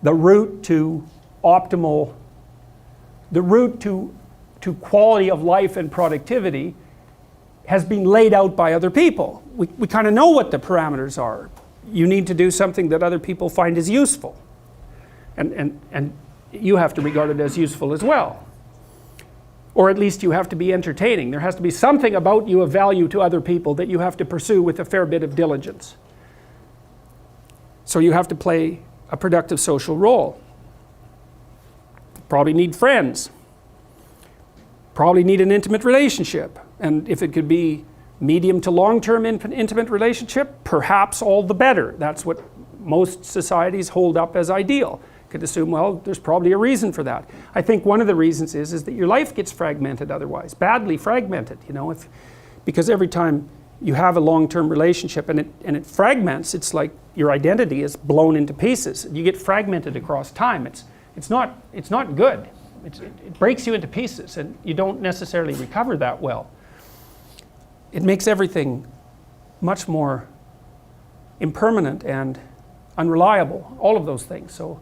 the route to optimal, the route to quality of life and productivity has been laid out by other people. We kind of know what the parameters are. You need to do something that other people find is useful. And you have to regard it as useful as well. Or at least you have to be entertaining. There has to be something about you of value to other people that you have to pursue with a fair bit of diligence. So you have to play a productive social role. Probably need friends. Probably need an intimate relationship. And if it could be medium to long-term intimate relationship, perhaps all the better. That's what most societies hold up as ideal. Could assume, well, there's probably a reason for that. I think one of the reasons is that your life gets fragmented otherwise, badly fragmented, you know, because every time you have a long-term relationship and it fragments, it's like your identity is blown into pieces. You get fragmented across time. It's not good. It breaks you into pieces, and you don't necessarily recover that well. It makes everything much more impermanent and unreliable, all of those things. So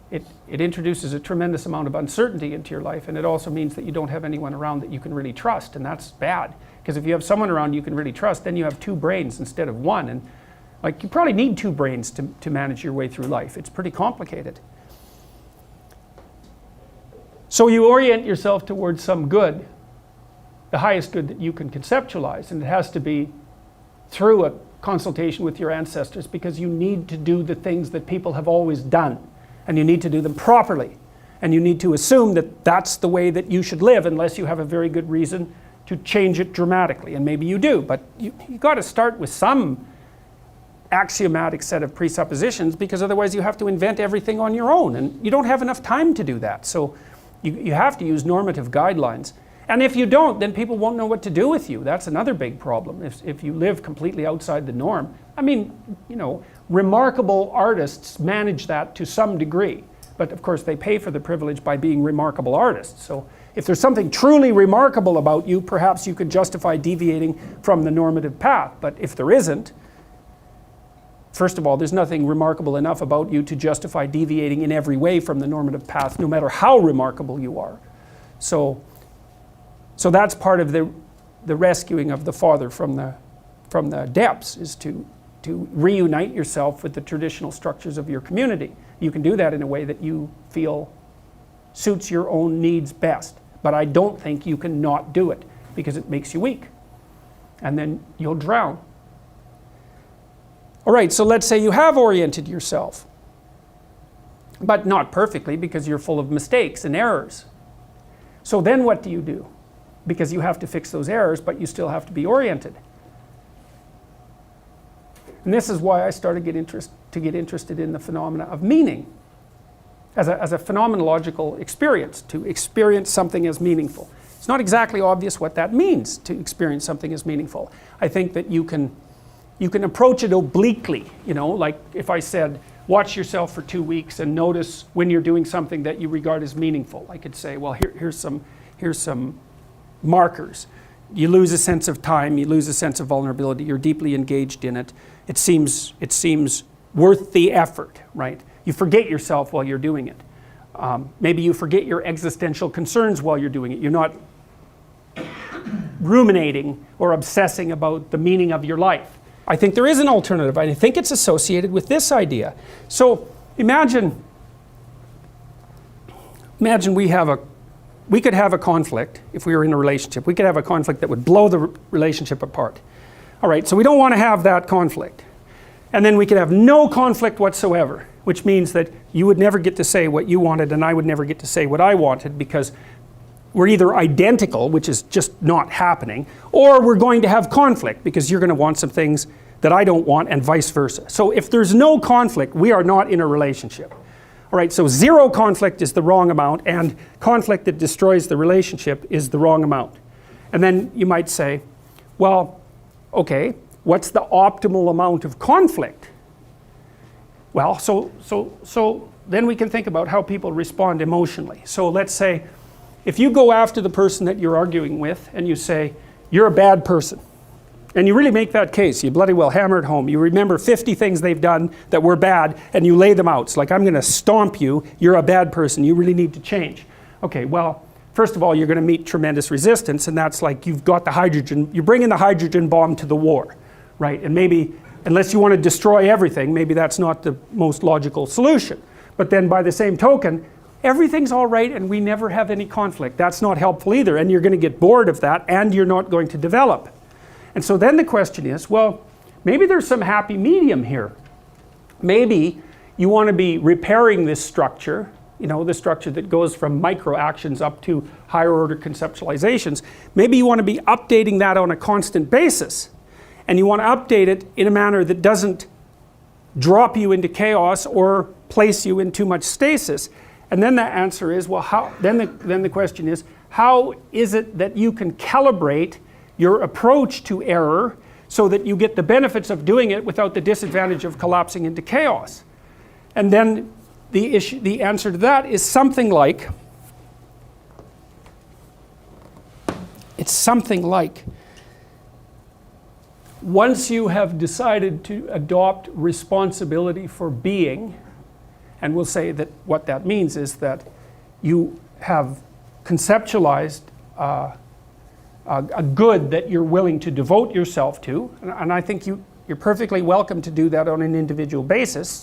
it introduces a tremendous amount of uncertainty into your life, and it also means that you don't have anyone around that you can really trust, and that's bad. Because if you have someone around you can really trust, then you have two brains instead of one, and like you probably need two brains to manage your way through life. It's pretty complicated. So you orient yourself towards some good, the highest good that you can conceptualize, and it has to be through a consultation with your ancestors, because you need to do the things that people have always done. And you need to do them properly. And you need to assume that that's the way that you should live, unless you have a very good reason to change it dramatically. And maybe you do, but you got to start with some axiomatic set of presuppositions, because otherwise you have to invent everything on your own. And you don't have enough time to do that. So you have to use normative guidelines. And if you don't, then people won't know what to do with you. That's another big problem. If you live completely outside the norm. I mean, you know, remarkable artists manage that to some degree. But of course they pay for the privilege by being remarkable artists. So if there's something truly remarkable about you, perhaps you could justify deviating from the normative path. But if there isn't, first of all, there's nothing remarkable enough about you to justify deviating in every way from the normative path, no matter how remarkable you are. So that's part of the rescuing of the father from the depths, is to reunite yourself with the traditional structures of your community. You can do that in a way that you feel suits your own needs best. But I don't think you can not do it, because it makes you weak. And then you'll drown. All right, so let's say you have oriented yourself, but not perfectly, because you're full of mistakes and errors. So then what do you do? Because you have to fix those errors, but you still have to be oriented. And this is why I started to get interested in the phenomena of meaning as a phenomenological experience, to experience something as meaningful. It's not exactly obvious what that means, to experience something as meaningful. I think that you can approach it obliquely, you know, like if I said, watch yourself for 2 weeks and notice when you're doing something that you regard as meaningful. I could say, well, here's some markers. You lose a sense of time, you lose a sense of vulnerability, you're deeply engaged in it. It seems worth the effort, right? You forget yourself while you're doing it. Maybe you forget your existential concerns while you're doing it. You're not ruminating or obsessing about the meaning of your life. I think there is an alternative. I think it's associated with this idea. So imagine we could have a conflict if we were in a relationship. We could have a conflict that would blow the relationship apart. All right, so we don't want to have that conflict. And then we could have no conflict whatsoever, which means that you would never get to say what you wanted and I would never get to say what I wanted, because we're either identical, which is just not happening, or we're going to have conflict because you're going to want some things that I don't want, and vice versa. So if there's no conflict, we are not in a relationship. All right, so zero conflict is the wrong amount, and conflict that destroys the relationship is the wrong amount. And then you might say, well, okay, what's the optimal amount of conflict? Well, so then we can think about how people respond emotionally. So let's say, if you go after the person that you're arguing with and you say, you're a bad person, And you really make that case. You bloody well hammer it home. You remember 50 things they've done that were bad, and you lay them out. It's like, I'm going to stomp you. You're a bad person. You really need to change. Okay, well, first of all, you're going to meet tremendous resistance, and that's like you've got the hydrogen. You're bringing the hydrogen bomb to the war, right? And maybe, unless you want to destroy everything, maybe that's not the most logical solution. But then by the same token, everything's all right and we never have any conflict. That's not helpful either, and you're going to get bored of that, and you're not going to develop. And so then the question is, well, maybe there's some happy medium here. Maybe you want to be repairing this structure, you know, the structure that goes from micro actions up to higher order conceptualizations. Maybe you want to be updating that on a constant basis. And you want to update it in a manner that doesn't drop you into chaos or place you in too much stasis. And then the answer is, well, how? Then the question is, how is it that you can calibrate your approach to error so that you get the benefits of doing it without the disadvantage of collapsing into chaos? And then the answer to that is something like, once you have decided to adopt responsibility for being, and we'll say that what that means is that you have conceptualized a good that you're willing to devote yourself to, and I think you're perfectly welcome to do that on an individual basis.